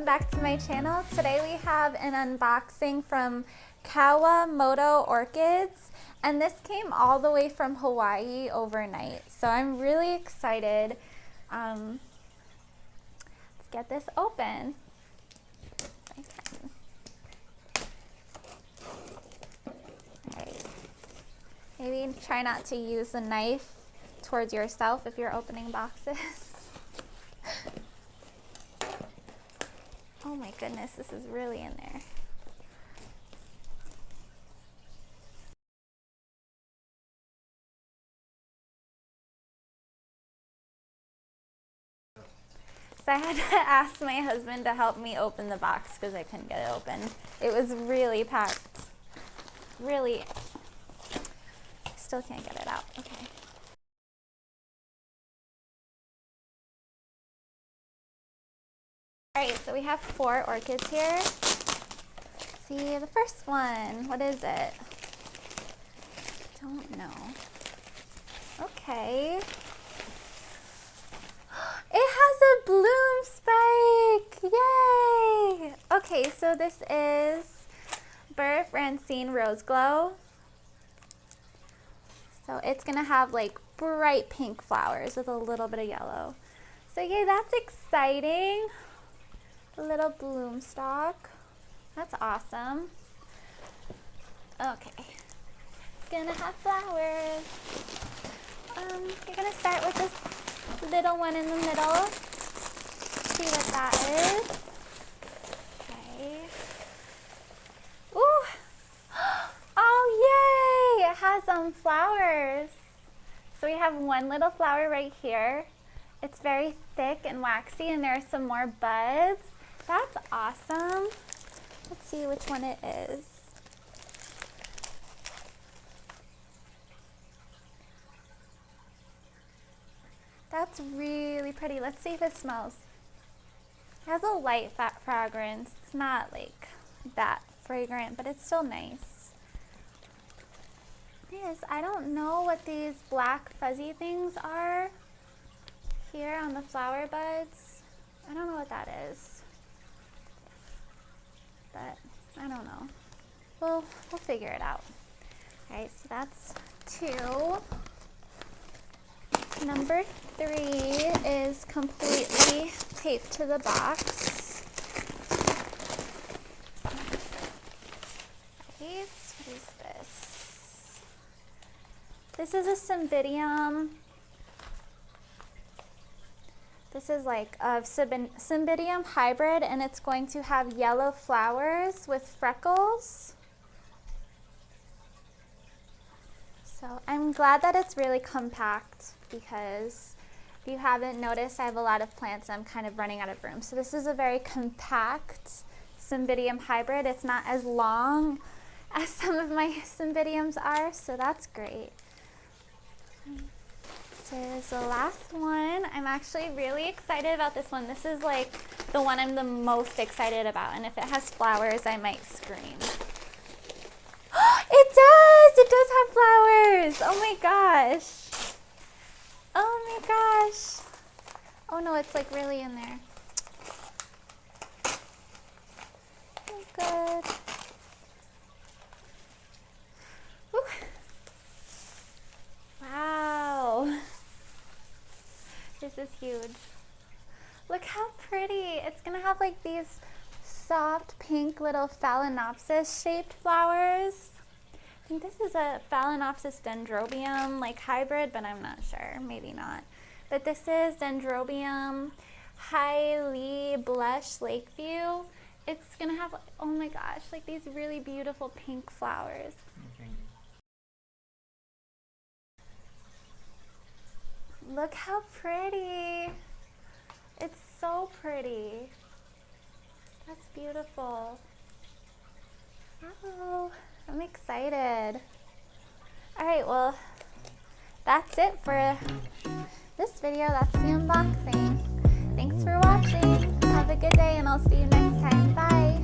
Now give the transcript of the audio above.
welcome back to my channel. Today we have an unboxing from Kawamoto Orchids, and this came all the way from Hawaii overnight, so I'm really excited. Let's get this open. Alright. Maybe try not to use a knife towards yourself if you're opening boxes. Oh my goodness, this is really in there. So I had to ask my husband to help me open the box because I couldn't get it open. It was really packed. Really. Still can't get it out. Okay. Alright, so we have 4 orchids here. Let's see the first one. What is it? Don't know. Okay. It has a bloom spike! Yay! Okay, so this is Francine Roseglow. So it's gonna have like bright pink flowers with a little bit of yellow. So yay, that's exciting. A little bloom stalk. That's awesome. Okay. It's gonna have flowers. You're gonna start with this little one in the middle. See what that is. Okay. Ooh! Oh, yay! It has some flowers. So we have one little flower right here. It's very thick and waxy, and there are some more buds. That's awesome. Let's see which one it is. That's really pretty. Let's see if it smells. It has a light fragrance. It's not like that fragrant, but it's still nice. Yes, I don't know what these black fuzzy things are here on the flower buds. I don't know what that is, but I don't know. We'll figure it out. All right, so that's 2. Number 3 is completely taped to the box. Right, what is this? This is a Cymbidium. This is like a Cymbidium hybrid, and it's going to have yellow flowers with freckles. So I'm glad that it's really compact, because if you haven't noticed, I have a lot of plants and I'm kind of running out of room. So this is a very compact Cymbidium hybrid. It's not as long as some of my Cymbidiums are, so that's great. This is the last one. I'm actually really excited about this one. This is like the one I'm the most excited about, and if it has flowers, I might scream. It does! It does have flowers! Oh my gosh! Oh my gosh! Oh no, it's like really in there. Oh, good. Woo. Wow! This is huge. Look how pretty! It's gonna have like these soft pink little Phalaenopsis shaped flowers. I think this is a Phalaenopsis Dendrobium like hybrid, but I'm not sure, maybe not. But this is Dendrobium Haleahi Blush Lakeview. It's gonna have, oh my gosh, like these really beautiful pink flowers. Okay. Look how pretty. It's so pretty. That's beautiful. Oh, I'm excited. All right, well, that's it for this video. That's the unboxing. Thanks for watching. Have a good day, and I'll see you next time. Bye.